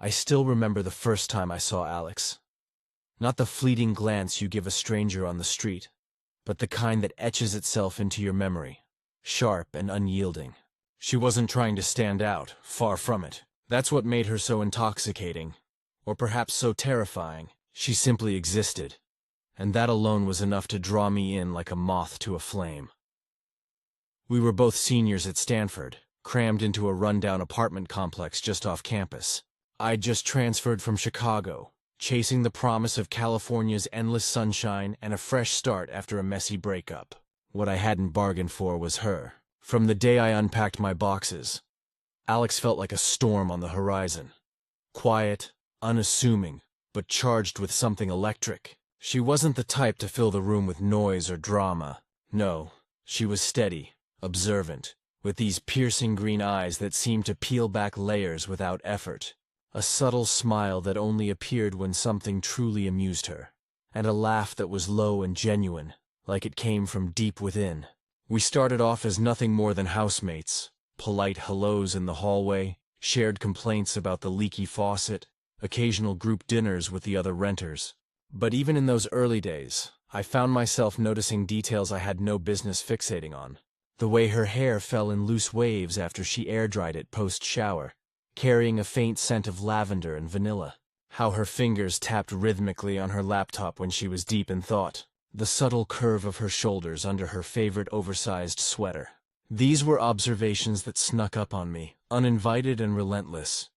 I still remember the first time I saw Alex. Not the fleeting glance you give a stranger on the street, but the kind that etches itself into your memory, sharp and unyielding. She wasn't trying to stand out, far from it. That's what made her so intoxicating, or perhaps so terrifying. She simply existed, and that alone was enough to draw me in like a moth to a flame. We were both seniors at Stanford, crammed into a rundown apartment complex just off campus. I'd just transferred from Chicago, chasing the promise of California's endless sunshine and a fresh start after a messy breakup. What I hadn't bargained for was her. From the day I unpacked my boxes, Alex felt like a storm on the horizon. Quiet, unassuming, but charged with something electric. She wasn't the type to fill the room with noise or drama. No, she was steady, observant, with these piercing green eyes that seemed to peel back layers without effort. A subtle smile that only appeared when something truly amused her, and a laugh that was low and genuine, like it came from deep within. We started off as nothing more than housemates, polite hellos in the hallway, shared complaints about the leaky faucet, occasional group dinners with the other renters. But even in those early days, I found myself noticing details I had no business fixating on. The way her hair fell in loose waves after she air-dried it post-shower, carrying a faint scent of lavender and vanilla. How her fingers tapped rhythmically on her laptop when she was deep in thought. The subtle curve of her shoulders under her favorite oversized sweater. These were observations that snuck up on me, uninvited and relentless.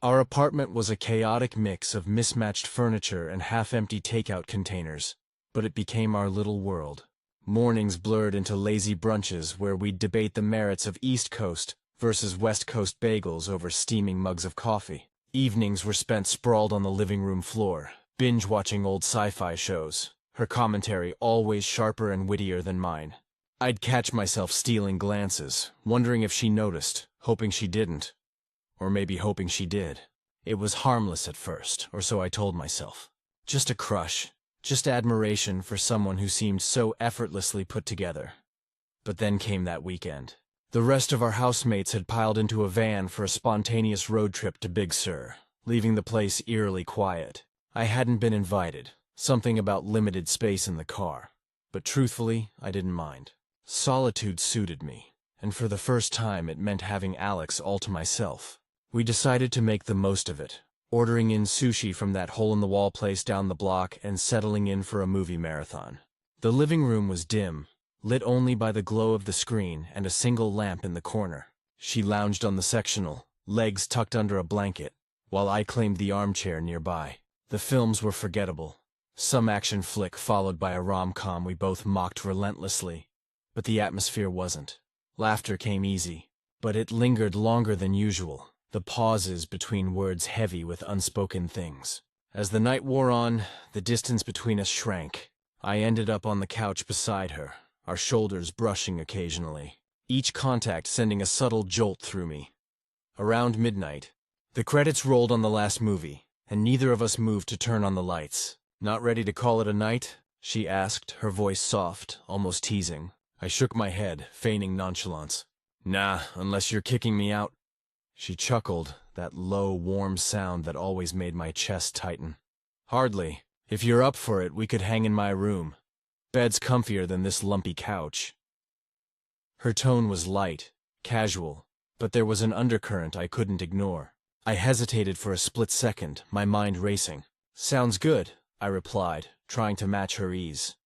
Our apartment was a chaotic mix of mismatched furniture and half-empty takeout containers, but it became our little world. Mornings blurred into lazy brunches where we'd debate the merits of East Coast versus West Coast bagels over steaming mugs of coffee. Evenings were spent sprawled on the living room floor, binge-watching old sci-fi shows, her commentary always sharper and wittier than mine. I'd catch myself stealing glances, wondering if she noticed, hoping she didn't. Or maybe hoping she did. It was harmless at first, or so I told myself. Just a crush, just admiration for someone who seemed so effortlessly put together. But then came that weekend. The rest of our housemates had piled into a van for a spontaneous road trip to Big Sur, leaving the place eerily quiet. I hadn't been invited, something about limited space in the car. But truthfully, I didn't mind. Solitude suited me, and for the first time it meant having Alex all to myself. We decided to make the most of it, ordering in sushi from that hole-in-the-wall place down the block and settling in for a movie marathon. The living room was dim, lit only by the glow of the screen and a single lamp in the corner. She lounged on the sectional, legs tucked under a blanket, while I claimed the armchair nearby. The films were forgettable. Some action flick followed by a rom-com we both mocked relentlessly. But the atmosphere wasn't. Laughter came easy, but it lingered longer than usual, the pauses between words heavy with unspoken things. As the night wore on, the distance between us shrank. I ended up on the couch beside her, our shoulders brushing occasionally, each contact sending a subtle jolt through me. Around midnight, the credits rolled on the last movie, and neither of us moved to turn on the lights. "Not ready to call it a night?" she asked, her voice soft, almost teasing. I shook my head, feigning nonchalance. "Nah, unless you're kicking me out." She chuckled, that low, warm sound that always made my chest tighten. "Hardly. If you're up for it, we could hang in my room. Bed's comfier than this lumpy couch." Her tone was light, casual, but there was an undercurrent I couldn't ignore. I hesitated for a split second, my mind racing. "Sounds good," I replied, trying to match her ease.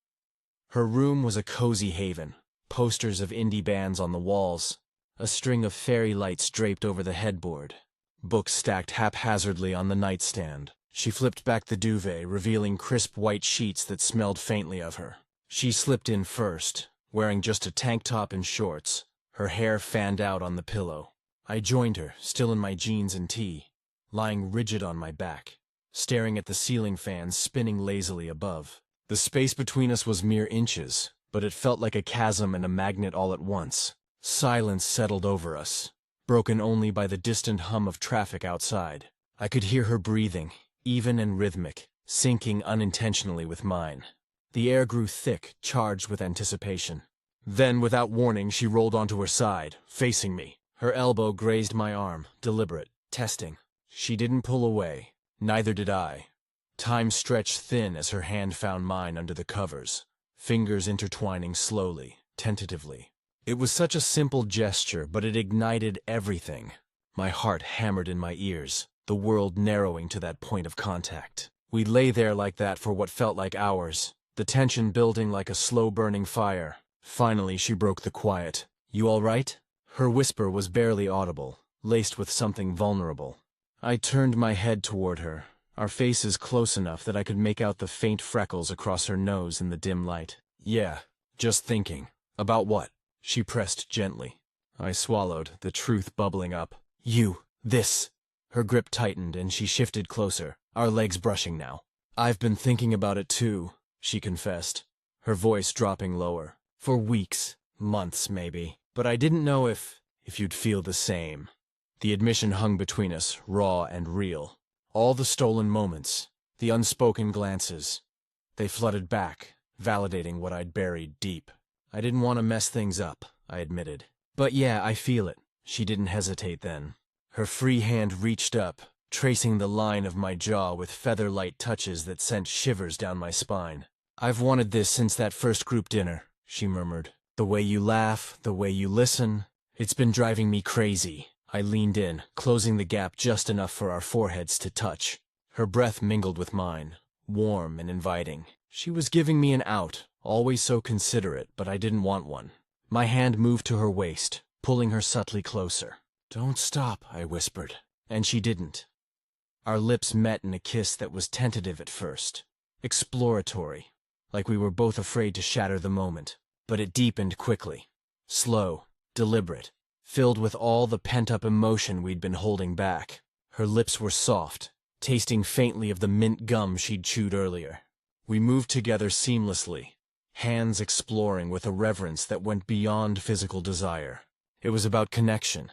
Her room was a cozy haven, posters of indie bands on the walls, a string of fairy lights draped over the headboard, books stacked haphazardly on the nightstand. She flipped back the duvet, revealing crisp white sheets that smelled faintly of her. She slipped in first, wearing just a tank top and shorts, her hair fanned out on the pillow. I joined her, still in my jeans and tee, lying rigid on my back, staring at the ceiling fans spinning lazily above. The space between us was mere inches, but it felt like a chasm and a magnet all at once. Silence settled over us, broken only by the distant hum of traffic outside. I could hear her breathing, even and rhythmic, syncing unintentionally with mine. The air grew thick, charged with anticipation. Then, without warning, she rolled onto her side, facing me. Her elbow grazed my arm, deliberate, testing. She didn't pull away. Neither did I. Time stretched thin as her hand found mine under the covers, fingers intertwining slowly, tentatively. It was such a simple gesture, but it ignited everything. My heart hammered in my ears, the world narrowing to that point of contact. We lay there like that for what felt like hours, the tension building like a slow-burning fire. Finally, she broke the quiet. "You all right?" Her whisper was barely audible, laced with something vulnerable. I turned my head toward her, our faces close enough that I could make out the faint freckles across her nose in the dim light. "Yeah, just thinking." "About what?" She pressed gently. I swallowed, the truth bubbling up. This. Her grip tightened and she shifted closer, our legs brushing now. "I've been thinking about it too," she confessed, her voice dropping lower. "For weeks, months maybe. But I didn't know if you'd feel the same." The admission hung between us, raw and real. All the stolen moments, the unspoken glances, they flooded back, validating what I'd buried deep. "I didn't want to mess things up," I admitted. "But yeah, I feel it." She didn't hesitate then. Her free hand reached up, tracing the line of my jaw with feather-light touches that sent shivers down my spine. "I've wanted this since that first group dinner," she murmured. "The way you laugh, the way you listen, it's been driving me crazy." I leaned in, closing the gap just enough for our foreheads to touch. Her breath mingled with mine, warm and inviting. She was giving me an out, always so considerate, but I didn't want one. My hand moved to her waist, pulling her subtly closer. "Don't stop," I whispered. And she didn't. Our lips met in a kiss that was tentative at first, exploratory, like we were both afraid to shatter the moment. But it deepened quickly, slow, deliberate, filled with all the pent-up emotion we'd been holding back. Her lips were soft, tasting faintly of the mint gum she'd chewed earlier. We moved together seamlessly, hands exploring with a reverence that went beyond physical desire. It was about connection,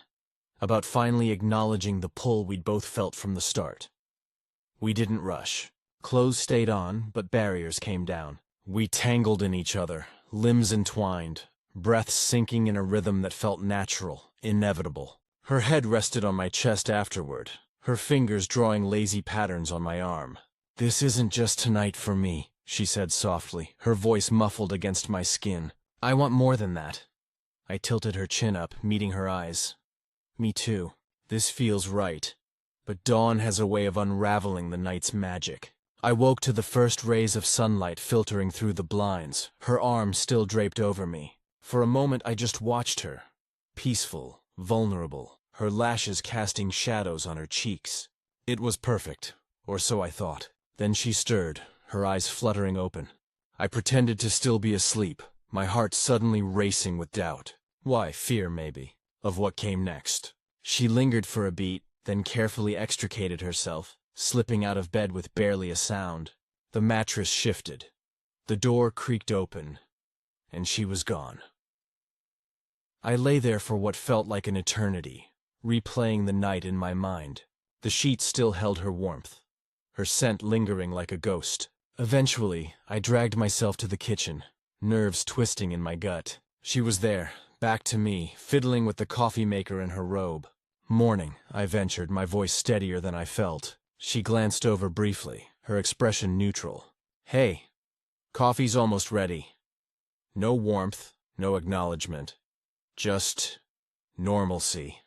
about finally acknowledging the pull we'd both felt from the start. We didn't rush. Clothes stayed on, but barriers came down. We tangled in each other, limbs entwined, breaths sinking in a rhythm that felt natural, inevitable. Her head rested on my chest afterward, her fingers drawing lazy patterns on my arm. "This isn't just tonight for me," she said softly, her voice muffled against my skin. "I want more than that." I tilted her chin up, meeting her eyes. "Me too. This feels right. But dawn has a way of unraveling the night's magic." I woke to the first rays of sunlight filtering through the blinds, her arm still draped over me. For a moment I just watched her, peaceful, vulnerable, her lashes casting shadows on her cheeks. It was perfect, or so I thought. Then she stirred, her eyes fluttering open. I pretended to still be asleep, my heart suddenly racing with doubt. Why, fear maybe, of what came next. She lingered for a beat, then carefully extricated herself, slipping out of bed with barely a sound. The mattress shifted. The door creaked open, and she was gone. I lay there for what felt like an eternity, replaying the night in my mind. The sheets still held her warmth, her scent lingering like a ghost. Eventually, I dragged myself to the kitchen, nerves twisting in my gut. She was there, back to me, fiddling with the coffee maker in her robe. "Morning," I ventured, my voice steadier than I felt. She glanced over briefly, her expression neutral. "Hey, coffee's almost ready." No warmth, no acknowledgement. Just normalcy.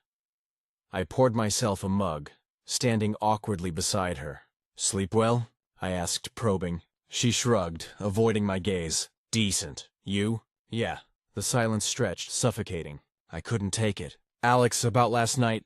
I poured myself a mug, standing awkwardly beside her. "Sleep well?" I asked, probing. She shrugged, avoiding my gaze. "Decent. You?" "Yeah." The silence stretched, suffocating. I couldn't take it. "Alex, about last night—"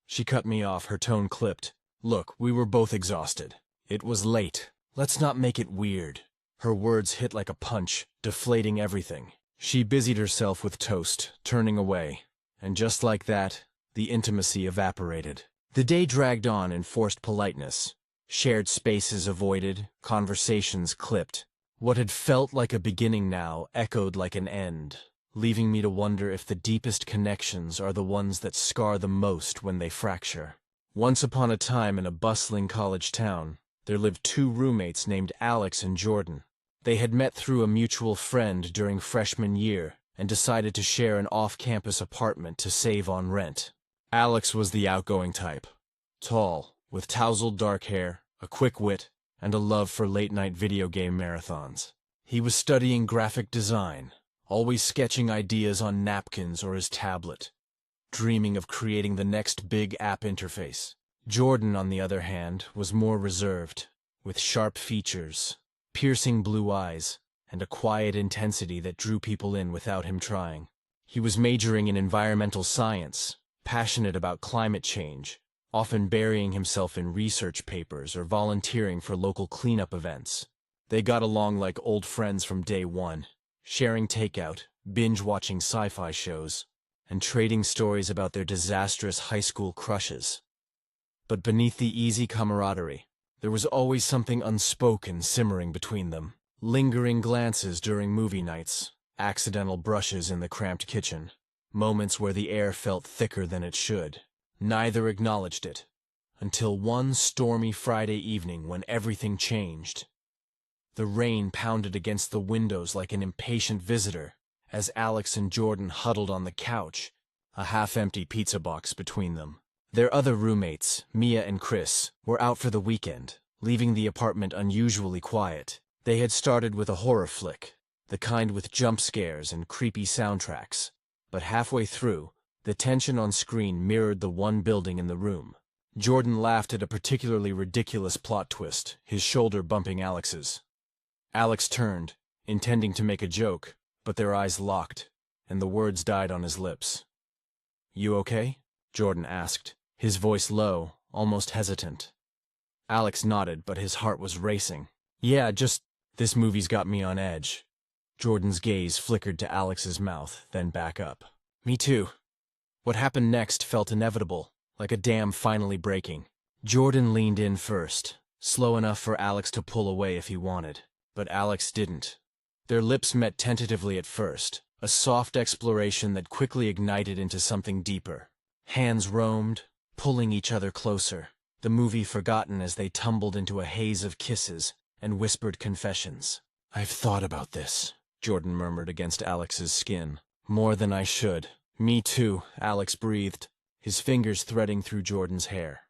She cut me off, her tone clipped. "Look, we were both exhausted. It was late. Let's not make it weird." Her words hit like a punch, deflating everything. She busied herself with toast, turning away. And just like that, the intimacy evaporated. The day dragged on in forced politeness. Shared spaces avoided, conversations clipped. What had felt like a beginning now echoed like an end, leaving me to wonder if the deepest connections are the ones that scar the most when they fracture. Once upon a time in a bustling college town, there lived two roommates named Alex and Jordan. They had met through a mutual friend during freshman year and decided to share an off-campus apartment to save on rent. Alex was the outgoing type. Tall, with tousled dark hair, a quick wit, and a love for late-night video game marathons. He was studying graphic design, always sketching ideas on napkins or his tablet, dreaming of creating the next big app interface. Jordan, on the other hand, was more reserved, with sharp features, piercing blue eyes, and a quiet intensity that drew people in without him trying. He was majoring in environmental science, passionate about climate change, often burying himself in research papers or volunteering for local cleanup events. They got along like old friends from day one, sharing takeout, binge-watching sci-fi shows, and trading stories about their disastrous high school crushes. But beneath the easy camaraderie, there was always something unspoken simmering between them. Lingering glances during movie nights, accidental brushes in the cramped kitchen, moments where the air felt thicker than it should. Neither acknowledged it, until one stormy Friday evening when everything changed. The rain pounded against the windows like an impatient visitor, as Alex and Jordan huddled on the couch, a half-empty pizza box between them. Their other roommates, Mia and Chris, were out for the weekend, leaving the apartment unusually quiet. They had started with a horror flick, the kind with jump scares and creepy soundtracks, but halfway through, the tension on screen mirrored the one building in the room. Jordan laughed at a particularly ridiculous plot twist, his shoulder bumping Alex's. Alex turned, intending to make a joke, but their eyes locked, and the words died on his lips. "You okay?" Jordan asked, his voice low, almost hesitant. Alex nodded, but his heart was racing. "Yeah, just, this movie's got me on edge." Jordan's gaze flickered to Alex's mouth, then back up. "Me too." What happened next felt inevitable, like a dam finally breaking. Jordan leaned in first, slow enough for Alex to pull away if he wanted. But Alex didn't. Their lips met tentatively at first, a soft exploration that quickly ignited into something deeper. Hands roamed, pulling each other closer, the movie forgotten as they tumbled into a haze of kisses and whispered confessions. "I've thought about this," Jordan murmured against Alex's skin. "More than I should." "Me too," Alex breathed, his fingers threading through Jordan's hair.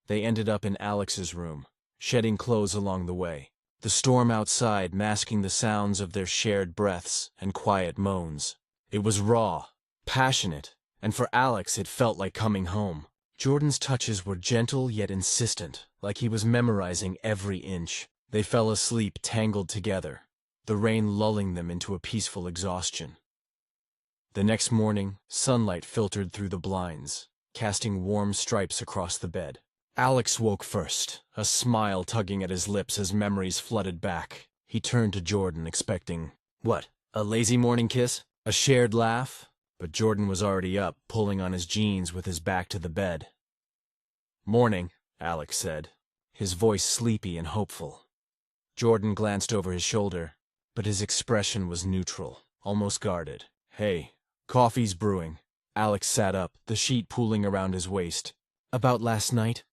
They ended up in Alex's room, shedding clothes along the way, the storm outside masking the sounds of their shared breaths and quiet moans. It was raw, passionate, and for Alex it felt like coming home. Jordan's touches were gentle yet insistent, like he was memorizing every inch. They fell asleep tangled together, the rain lulling them into a peaceful exhaustion. The next morning, sunlight filtered through the blinds, casting warm stripes across the bed. Alex woke first, a smile tugging at his lips as memories flooded back. He turned to Jordan, expecting, what, a lazy morning kiss? A shared laugh? But Jordan was already up, pulling on his jeans with his back to the bed. "Morning," Alex said, his voice sleepy and hopeful. Jordan glanced over his shoulder, but his expression was neutral, almost guarded. "Hey, coffee's brewing." Alex sat up, the sheet pooling around his waist. "About last night?"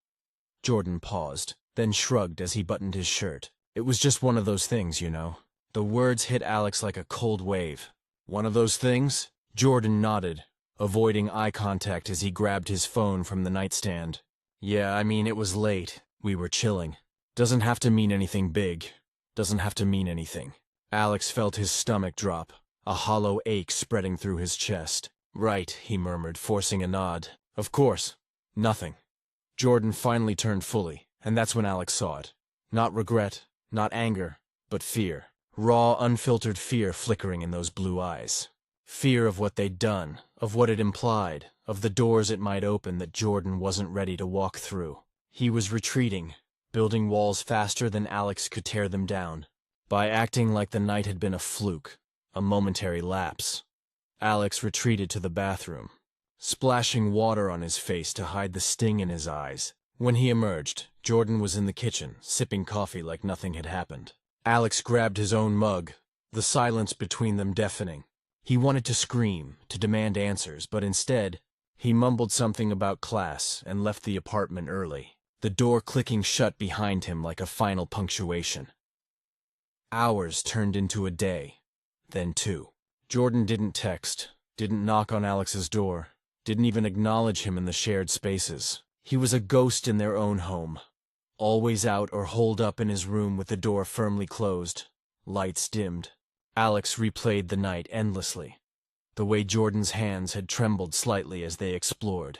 Jordan paused, then shrugged as he buttoned his shirt. "It was just one of those things, you know." The words hit Alex like a cold wave. "One of those things?" Jordan nodded, avoiding eye contact as he grabbed his phone from the nightstand. "Yeah, I mean, it was late. We were chilling. Doesn't have to mean anything big. Doesn't have to mean anything." Alex felt his stomach drop, a hollow ache spreading through his chest. "Right," he murmured, forcing a nod. "Of course. Nothing." Jordan finally turned fully, and that's when Alex saw it. Not regret, not anger, but fear. Raw, unfiltered fear flickering in those blue eyes. Fear of what they'd done, of what it implied, of the doors it might open that Jordan wasn't ready to walk through. He was retreating, building walls faster than Alex could tear them down, by acting like the night had been a fluke, a momentary lapse. Alex retreated to the bathroom, splashing water on his face to hide the sting in his eyes. When he emerged, Jordan was in the kitchen, sipping coffee like nothing had happened. Alex grabbed his own mug, the silence between them deafening. He wanted to scream, to demand answers, but instead, he mumbled something about class and left the apartment early, the door clicking shut behind him like a final punctuation. Hours turned into a day, then two. Jordan didn't text, didn't knock on Alex's door, didn't even acknowledge him in the shared spaces. He was a ghost in their own home, always out or holed up in his room with the door firmly closed, lights dimmed. Alex replayed the night endlessly. The way Jordan's hands had trembled slightly as they explored.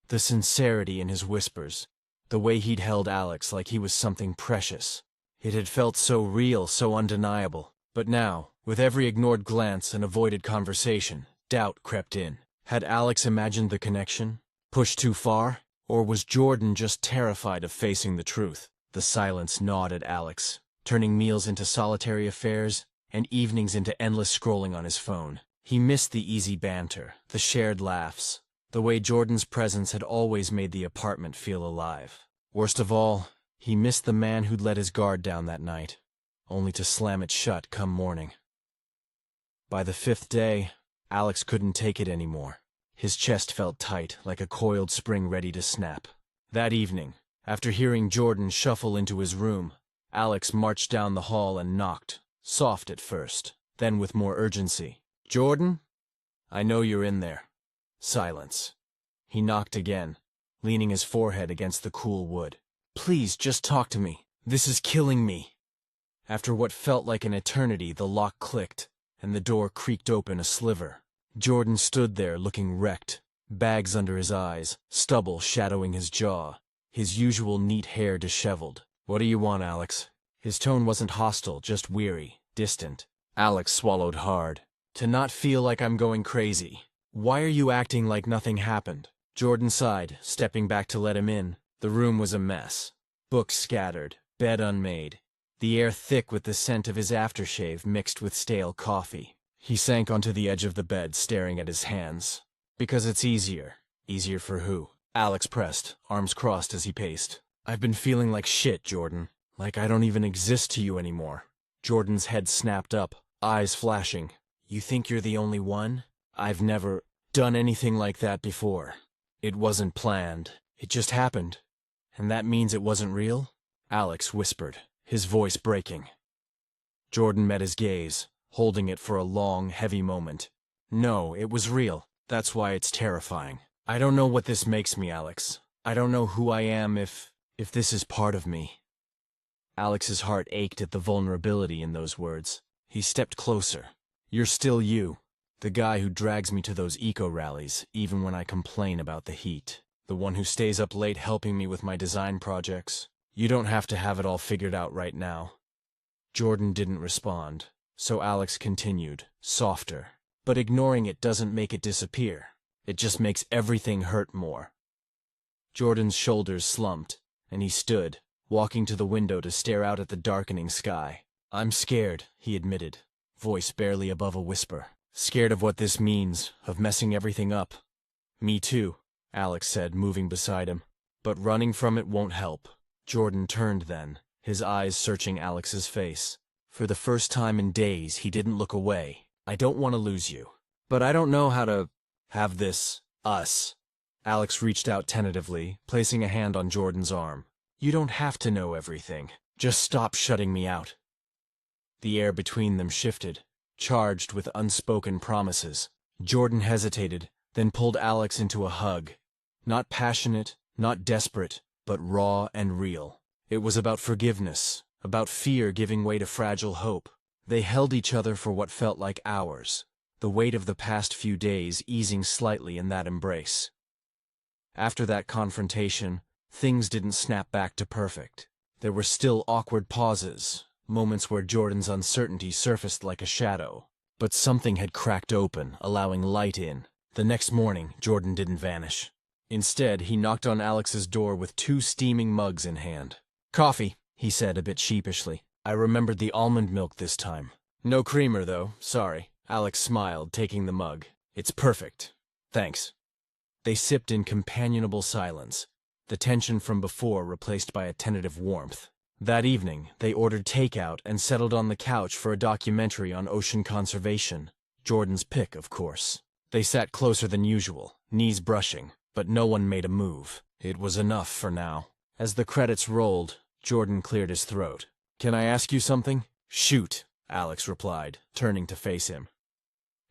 The sincerity in his whispers. The way he'd held Alex like he was something precious. It had felt so real, so undeniable. But now, with every ignored glance and avoided conversation, doubt crept in. Had Alex imagined the connection? Pushed too far? Or was Jordan just terrified of facing the truth? The silence gnawed at Alex, turning meals into solitary affairs and evenings into endless scrolling on his phone. He missed the easy banter, the shared laughs, the way Jordan's presence had always made the apartment feel alive. Worst of all, he missed the man who'd let his guard down that night, only to slam it shut come morning. By the 5th day, Alex couldn't take it anymore. His chest felt tight, like a coiled spring ready to snap. That evening, after hearing Jordan shuffle into his room, Alex marched down the hall and knocked, soft at first, then with more urgency. "Jordan? I know you're in there." Silence. He knocked again, leaning his forehead against the cool wood. "Please, just talk to me. This is killing me." After what felt like an eternity, the lock clicked, and the door creaked open a sliver. Jordan stood there looking wrecked, bags under his eyes, stubble shadowing his jaw, his usual neat hair disheveled. "What do you want, Alex?" His tone wasn't hostile, just weary, distant. Alex swallowed hard. "To not feel like I'm going crazy. Why are you acting like nothing happened?" Jordan sighed, stepping back to let him in. The room was a mess. Books scattered, bed unmade, the air thick with the scent of his aftershave mixed with stale coffee. He sank onto the edge of the bed, staring at his hands. "Because it's easier." "Easier for who?" Alex pressed, arms crossed as he paced. "I've been feeling like shit, Jordan. Like I don't even exist to you anymore." Jordan's head snapped up, eyes flashing. "You think you're the only one? I've never done anything like that before. It wasn't planned. It just happened. And that means it wasn't real?" Alex whispered, his voice breaking. Jordan met his gaze, holding it for a long, heavy moment. "No, it was real. That's why it's terrifying. I don't know what this makes me, Alex. I don't know who I am if this is part of me." Alex's heart ached at the vulnerability in those words. He stepped closer. "You're still you. The guy who drags me to those eco-rallies, even when I complain about the heat. The one who stays up late helping me with my design projects. You don't have to have it all figured out right now." Jordan didn't respond, so Alex continued, softer. "But ignoring it doesn't make it disappear. It just makes everything hurt more." Jordan's shoulders slumped, and he stood, walking to the window to stare out at the darkening sky. "I'm scared," he admitted, voice barely above a whisper. "Scared of what this means, of messing everything up." "Me too," Alex said, moving beside him. "But running from it won't help." Jordan turned then, his eyes searching Alex's face. For the first time in days, he didn't look away. "I don't want to lose you. But I don't know how to have this, us." Alex reached out tentatively, placing a hand on Jordan's arm. "You don't have to know everything. Just stop shutting me out." The air between them shifted, charged with unspoken promises. Jordan hesitated, then pulled Alex into a hug. Not passionate, not desperate, but raw and real. It was about forgiveness, about fear giving way to fragile hope. They held each other for what felt like hours, the weight of the past few days easing slightly in that embrace. After that confrontation, things didn't snap back to perfect. There were still awkward pauses, moments where Jordan's uncertainty surfaced like a shadow. But something had cracked open, allowing light in. The next morning, Jordan didn't vanish. Instead, he knocked on Alex's door with 2 steaming mugs in hand. "Coffee," he said a bit sheepishly. "I remembered the almond milk this time. No creamer, though, sorry." Alex smiled, taking the mug. "It's perfect. Thanks." They sipped in companionable silence, the tension from before replaced by a tentative warmth. That evening, they ordered takeout and settled on the couch for a documentary on ocean conservation. Jordan's pick, of course. They sat closer than usual, knees brushing, but no one made a move. It was enough for now. As the credits rolled, Jordan cleared his throat. "Can I ask you something?" "Shoot," Alex replied, turning to face him.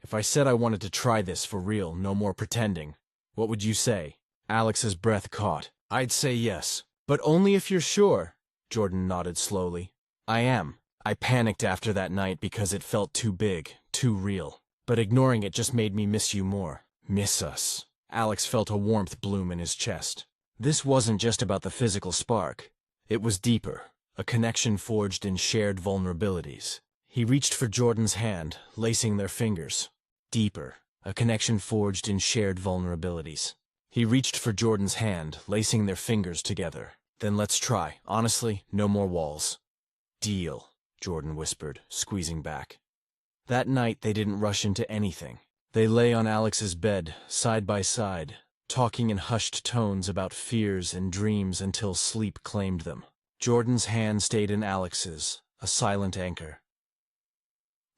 "If I said I wanted to try this for real, no more pretending, what would you say?" Alex's breath caught. I'd say yes, but only if you're sure, Jordan nodded slowly. I am. I panicked after that night because it felt too big, too real. But ignoring it just made me miss you more. Miss us. Alex felt a warmth bloom in his chest. This wasn't just about the physical spark. It was deeper, a connection forged in shared vulnerabilities. He reached for Jordan's hand, lacing their fingers. Deeper, a connection forged in shared vulnerabilities. He reached for Jordan's hand, lacing their fingers together. Then let's try. Honestly, no more walls. Deal, Jordan whispered, squeezing back. That night they didn't rush into anything. They lay on Alex's bed, side by side, talking in hushed tones about fears and dreams until sleep claimed them. Jordan's hand stayed in Alex's, a silent anchor.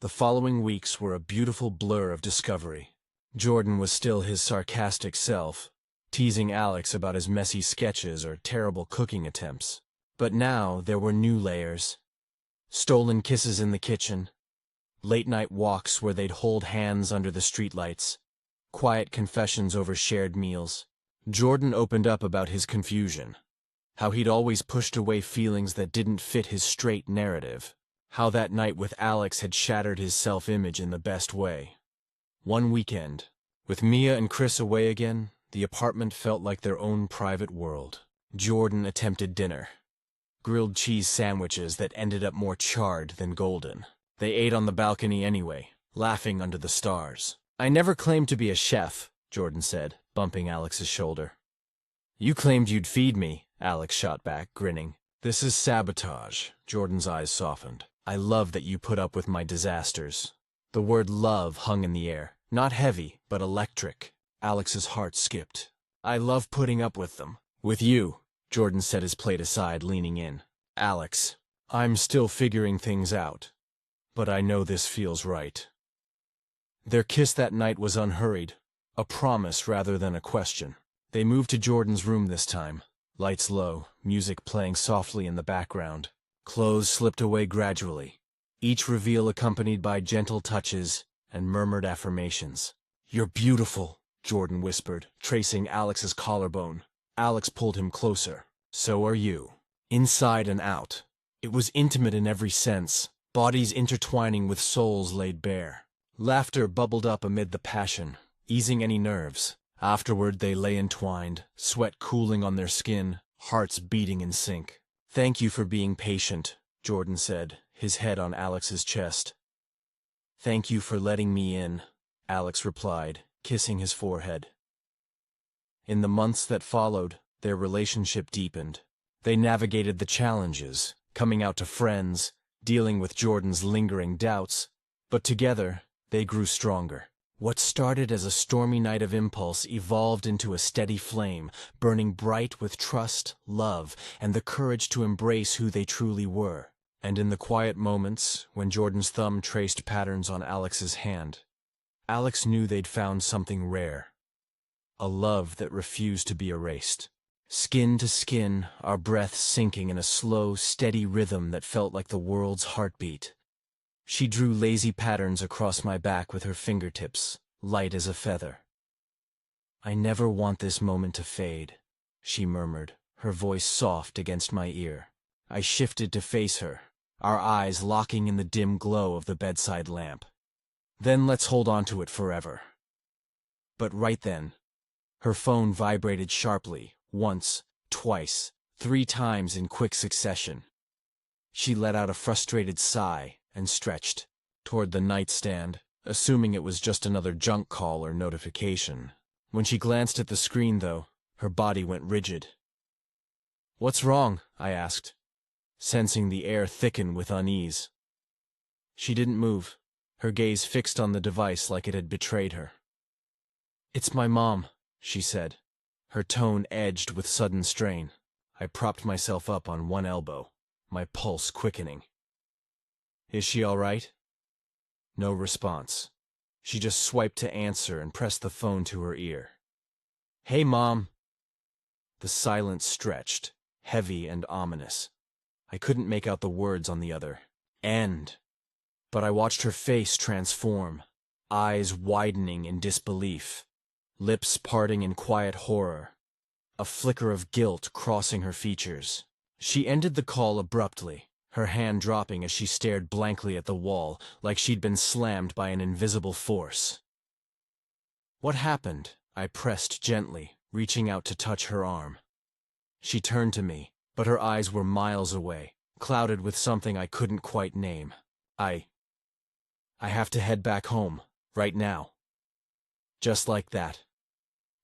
The following weeks were a beautiful blur of discovery. Jordan was still his sarcastic self, teasing Alex about his messy sketches or terrible cooking attempts. But now there were new layers. Stolen kisses in the kitchen, late-night walks where they'd hold hands under the streetlights, quiet confessions over shared meals. Jordan opened up about his confusion, how he'd always pushed away feelings that didn't fit his straight narrative, how that night with Alex had shattered his self-image in the best way. One weekend, with Mia and Chris away again, the apartment felt like their own private world. Jordan attempted dinner. Grilled cheese sandwiches that ended up more charred than golden. They ate on the balcony anyway, laughing under the stars. I never claimed to be a chef, Jordan said, bumping Alex's shoulder. You claimed you'd feed me, Alex shot back, grinning. This is sabotage, Jordan's eyes softened. I love that you put up with my disasters. The word love hung in the air, not heavy, but electric. Alex's heart skipped. I love putting up with them. With you. Jordan set his plate aside, leaning in. Alex, I'm still figuring things out, but I know this feels right. Their kiss that night was unhurried, a promise rather than a question. They moved to Jordan's room this time, lights low, music playing softly in the background. Clothes slipped away gradually, each reveal accompanied by gentle touches and murmured affirmations. You're beautiful, Jordan whispered, tracing Alex's collarbone. Alex pulled him closer. So are you. Inside and out. It was intimate in every sense, bodies intertwining with souls laid bare. Laughter bubbled up amid the passion, easing any nerves. Afterward they lay entwined, sweat cooling on their skin, hearts beating in sync. Thank you for being patient, Jordan said, his head on Alex's chest. Thank you for letting me in, Alex replied, kissing his forehead. In the months that followed, their relationship deepened. They navigated the challenges, coming out to friends, dealing with Jordan's lingering doubts, but together, they grew stronger. What started as a stormy night of impulse evolved into a steady flame, burning bright with trust, love, and the courage to embrace who they truly were. And in the quiet moments, when Jordan's thumb traced patterns on Alex's hand, Alex knew they'd found something rare. A love that refused to be erased. Skin to skin, our breaths sinking in a slow, steady rhythm that felt like the world's heartbeat. She drew lazy patterns across my back with her fingertips, light as a feather. I never want this moment to fade, she murmured, her voice soft against my ear. I shifted to face her, our eyes locking in the dim glow of the bedside lamp. Then let's hold on to it forever. But right then, her phone vibrated sharply, once, twice, 3 times in quick succession. She let out a frustrated sigh and stretched toward the nightstand, assuming it was just another junk call or notification. When she glanced at the screen, though, her body went rigid. What's wrong? I asked, sensing the air thicken with unease. She didn't move, her gaze fixed on the device like it had betrayed her. It's my mom, she said, her tone edged with sudden strain. I propped myself up on one elbow, my pulse quickening. Is she all right? No response. She just swiped to answer and pressed the phone to her ear. Hey, Mom. The silence stretched, heavy and ominous. I couldn't make out the words on the other end, but I watched her face transform, eyes widening in disbelief, lips parting in quiet horror. a flicker of guilt crossing her features. She ended the call abruptly, her hand dropping as she stared blankly at the wall, like she'd been slammed by an invisible force. "What happened?" I pressed gently, reaching out to touch her arm. She turned to me, but her eyes were miles away, clouded with something I couldn't quite name. I have to head back home, right now." Just like that.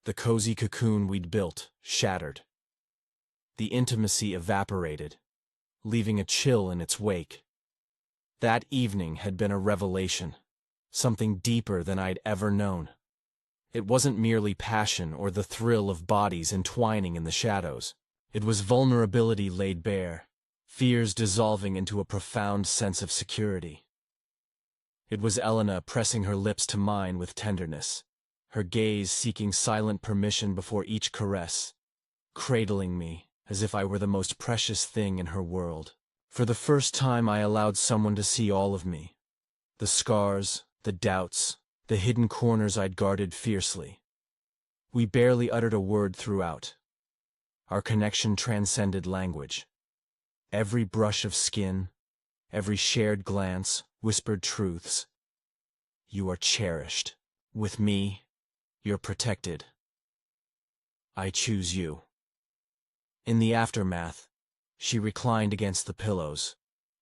The cozy cocoon we'd built shattered. The intimacy evaporated, leaving a chill in its wake. That evening had been a revelation, something deeper than I'd ever known. It wasn't merely passion or the thrill of bodies entwining in the shadows. It was vulnerability laid bare, fears dissolving into a profound sense of security. It was Elena pressing her lips to mine with tenderness, her gaze seeking silent permission before each caress, cradling me as if I were the most precious thing in her world. For the first time I allowed someone to see all of me. The scars, the doubts, the hidden corners I'd guarded fiercely. We barely uttered a word throughout. Our connection transcended language. Every brush of skin, every shared glance, whispered truths. "You are cherished. With me, you're protected. I choose you." In the aftermath, she reclined against the pillows,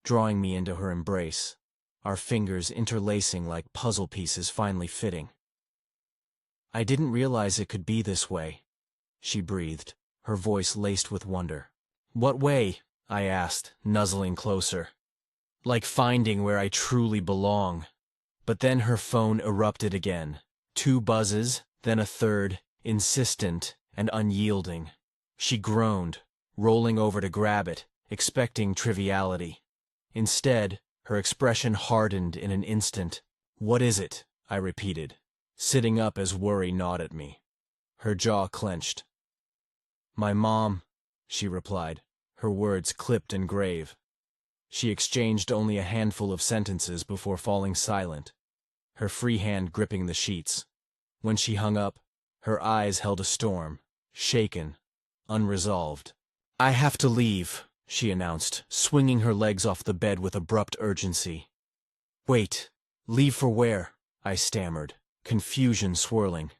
drawing me into her embrace, our fingers interlacing like puzzle pieces finally fitting. "I didn't realize it could be this way," she breathed, her voice laced with wonder. "What way?" I asked, nuzzling closer. "Like finding where I truly belong." But then her phone erupted again. 2 buzzes, then a third, insistent and unyielding. She groaned, rolling over to grab it, expecting triviality. Instead, her expression hardened in an instant. "What is it?" I repeated, sitting up as worry gnawed at me. Her jaw clenched. "My mom," she replied, her words clipped and grave. She exchanged only a handful of sentences before falling silent, her free hand gripping the sheets. When she hung up, her eyes held a storm, shaken, unresolved. "I have to leave," she announced, swinging her legs off the bed with abrupt urgency. "Wait, leave for where?" I stammered, confusion swirling.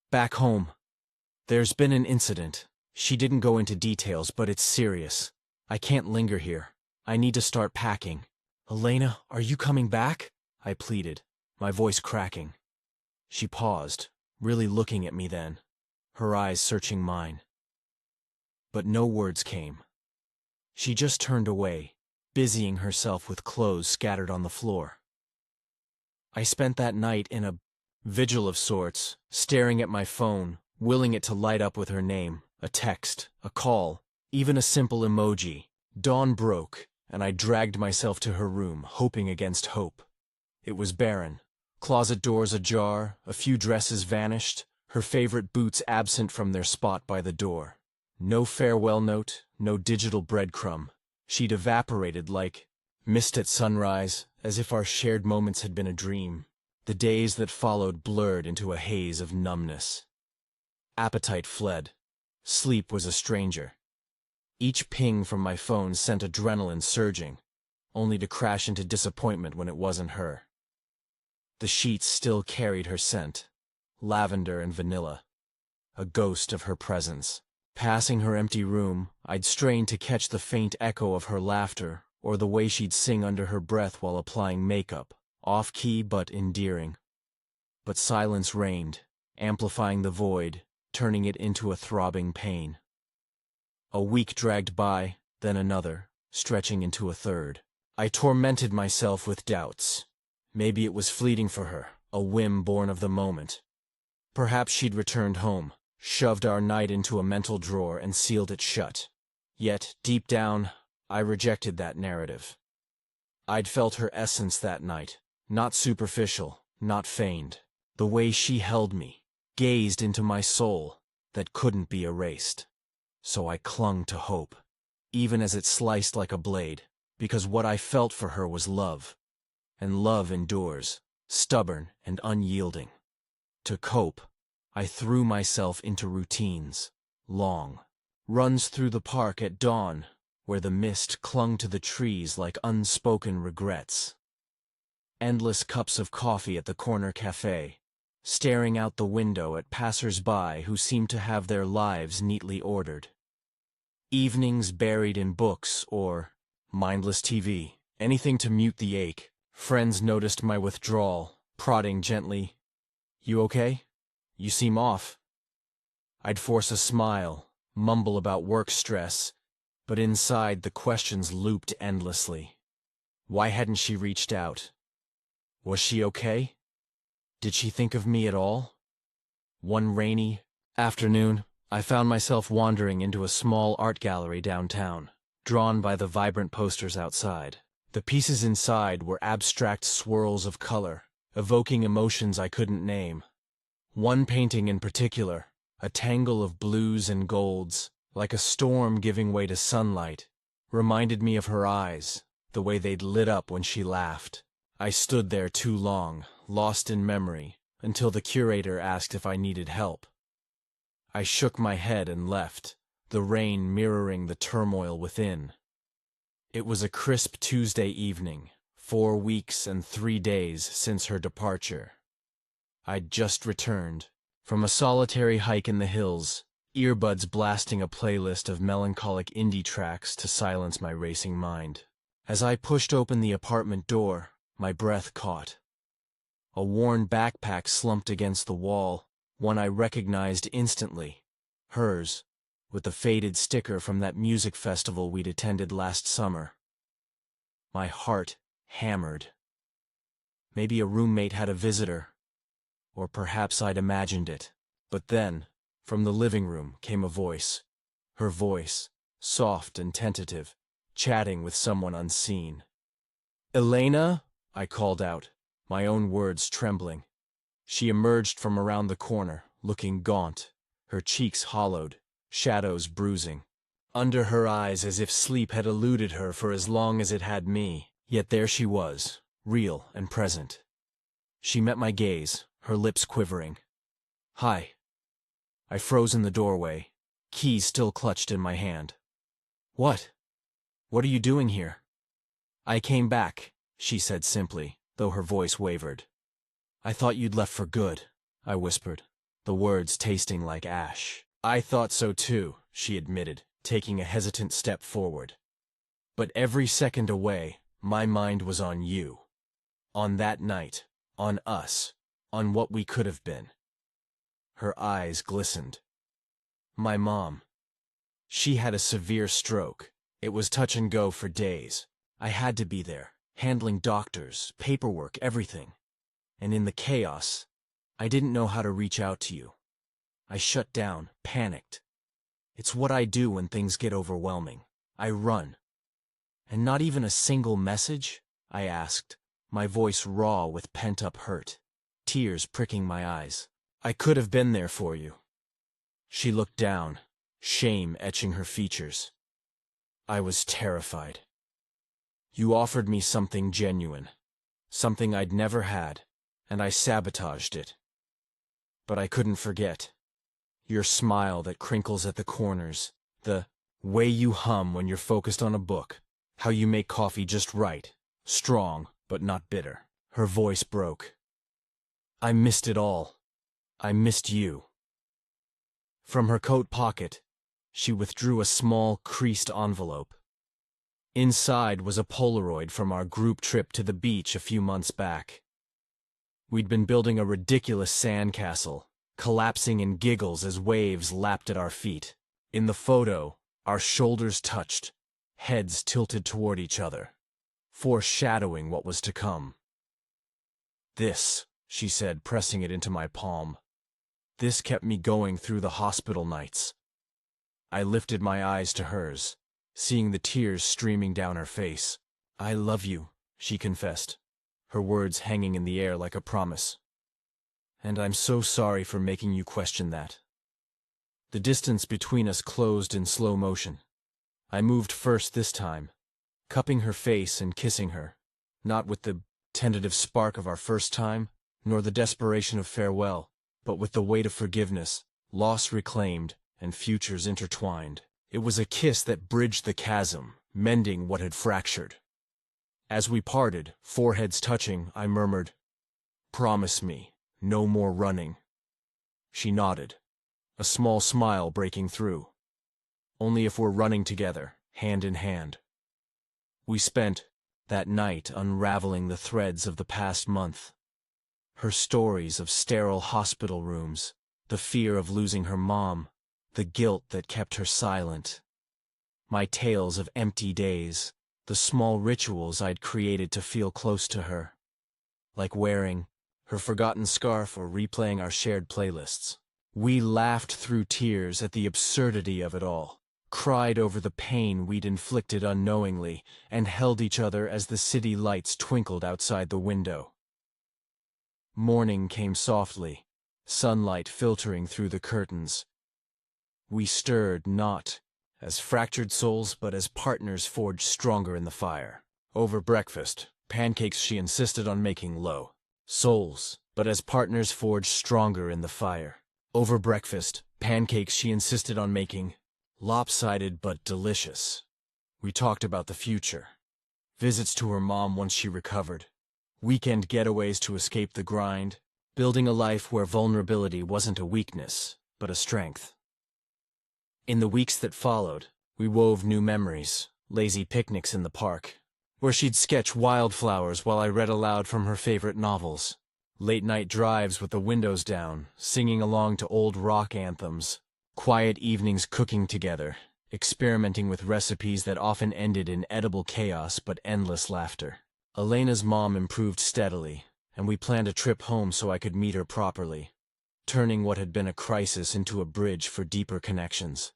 "Back home. There's been an incident." She didn't go into details, but it's serious. "I can't linger here. I need to start packing." "Elena, are you coming back?" I pleaded, my voice cracking. She paused, really looking at me then, her eyes searching mine. But no words came. She just turned away, busying herself with clothes scattered on the floor. I spent that night in a vigil of sorts, staring at my phone, willing it to light up with her name, a text, a call, even a simple emoji. Dawn broke, and I dragged myself to her room, hoping against hope. It was barren. Closet doors ajar, a few dresses vanished, her favorite boots absent from their spot by the door. No farewell note, no digital breadcrumb. She'd evaporated like mist at sunrise, as if our shared moments had been a dream. The days that followed blurred into a haze of numbness. Appetite fled. Sleep was a stranger. Each ping from my phone sent adrenaline surging, only to crash into disappointment when it wasn't her. The sheets still carried her scent, lavender and vanilla, a ghost of her presence. Passing her empty room, I'd strain to catch the faint echo of her laughter or the way she'd sing under her breath while applying makeup, off-key but endearing. But silence reigned, amplifying the void, turning it into a throbbing pain. A week dragged by, then another, stretching into a third. I tormented myself with doubts. Maybe it was fleeting for her, a whim born of the moment. Perhaps she'd returned home, shoved our night into a mental drawer and sealed it shut. Yet, deep down, I rejected that narrative. I'd felt her essence that night, not superficial, not feigned. The way she held me, gazed into my soul, that couldn't be erased. So I clung to hope, even as it sliced like a blade, because what I felt for her was love. And love endures, stubborn and unyielding. To cope, I threw myself into routines, long, runs through the park at dawn, where the mist clung to the trees like unspoken regrets. Endless cups of coffee at the corner cafe, staring out the window at passers-by who seem to have their lives neatly ordered. Evenings buried in books or mindless TV, anything to mute the ache. Friends noticed my withdrawal, prodding gently, "You okay? You seem off." I'd force a smile, mumble about work stress, but inside the questions looped endlessly. Why hadn't she reached out? Was she okay? Did she think of me at all? One rainy afternoon, I found myself wandering into a small art gallery downtown, drawn by the vibrant posters outside. The pieces inside were abstract swirls of color, evoking emotions I couldn't name. One painting in particular, a tangle of blues and golds, like a storm giving way to sunlight, reminded me of her eyes, the way they'd lit up when she laughed. I stood there too long, lost in memory, until the curator asked if I needed help. I shook my head and left, the rain mirroring the turmoil within. It was a crisp Tuesday evening, 4 weeks and 3 days since her departure. I'd just returned from a solitary hike in the hills, earbuds blasting a playlist of melancholic indie tracks to silence my racing mind. As I pushed open the apartment door, my breath caught. A worn backpack slumped against the wall, one I recognized instantly, hers, with the faded sticker from that music festival we'd attended last summer. My heart hammered. Maybe a roommate had a visitor, or perhaps I'd imagined it. But then, from the living room came a voice. Her voice, soft and tentative, chatting with someone unseen. "Elena?" I called out, my own words trembling. She emerged from around the corner, looking gaunt, her cheeks hollowed, shadows bruising. Under her eyes as if sleep had eluded her for as long as it had me, yet there she was, real and present. She met my gaze, her lips quivering. "Hi." I froze in the doorway, keys still clutched in my hand. What are you doing here?" "I came back," she said simply, though her voice wavered. "I thought you'd left for good," I whispered, the words tasting like ash. "I thought so too," she admitted, taking a hesitant step forward. "But every second away, my mind was on you. On that night, on us, on what we could have been." Her eyes glistened. "My mom. She had a severe stroke. It was touch and go for days. I had to be there, handling doctors, paperwork, everything. And in the chaos, I didn't know how to reach out to you. I shut down, panicked. It's what I do when things get overwhelming. I run." "And not even a single message?" I asked, my voice raw with pent-up hurt, tears pricking my eyes. "I could have been there for you." She looked down, shame etching her features. I was terrified. "You offered me something genuine, something I'd never had, and I sabotaged it. But I couldn't forget. Your smile that crinkles at the corners, the way you hum when you're focused on a book, how you make coffee just right, strong but not bitter." Her voice broke. "I missed it all. I missed you." From her coat pocket, she withdrew a small, creased envelope. Inside was a Polaroid from our group trip to the beach a few months back. We'd been building a ridiculous sandcastle, collapsing in giggles as waves lapped at our feet. In the photo, our shoulders touched, heads tilted toward each other, foreshadowing what was to come. "This," she said, pressing it into my palm. "This kept me going through the hospital nights." I lifted my eyes to hers, seeing the tears streaming down her face. "I love you," she confessed, her words hanging in the air like a promise. "And I'm so sorry for making you question that." The distance between us closed in slow motion. I moved first this time, cupping her face and kissing her, not with the tentative spark of our first time, nor the desperation of farewell, but with the weight of forgiveness, loss reclaimed, and futures intertwined. It was a kiss that bridged the chasm, mending what had fractured. As we parted, foreheads touching, I murmured, "Promise me, no more running." She nodded, a small smile breaking through. "Only if we're running together, hand in hand." We spent that night unraveling the threads of the past month. Her stories of sterile hospital rooms, the fear of losing her mom, the guilt that kept her silent. My tales of empty days, the small rituals I'd created to feel close to her. Like wearing her forgotten scarf or replaying our shared playlists. We laughed through tears at the absurdity of it all, cried over the pain we'd inflicted unknowingly, and held each other as the city lights twinkled outside the window. Morning came softly, sunlight filtering through the curtains. We stirred not as fractured souls but as partners forged stronger in the fire. Over breakfast, pancakes she insisted on making low. Souls, but as partners forged stronger in the fire. Over breakfast, pancakes she insisted on making lopsided but delicious. We talked about the future. Visits to her mom once she recovered. Weekend getaways to escape the grind. Building a life where vulnerability wasn't a weakness, but a strength. In the weeks that followed, we wove new memories, lazy picnics in the park, where she'd sketch wildflowers while I read aloud from her favorite novels. Late-night drives with the windows down, singing along to old rock anthems. Quiet evenings cooking together, experimenting with recipes that often ended in edible chaos but endless laughter. Elena's mom improved steadily, and we planned a trip home so I could meet her properly, turning what had been a crisis into a bridge for deeper connections.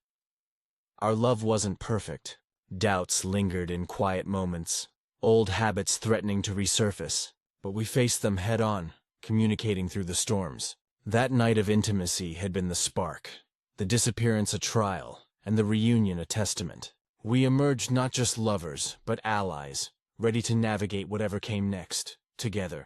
Our love wasn't perfect. Doubts lingered in quiet moments, old habits threatening to resurface, but we faced them head-on, communicating through the storms. That night of intimacy had been the spark, the disappearance a trial, and the reunion a testament. We emerged not just lovers, but allies, ready to navigate whatever came next, together.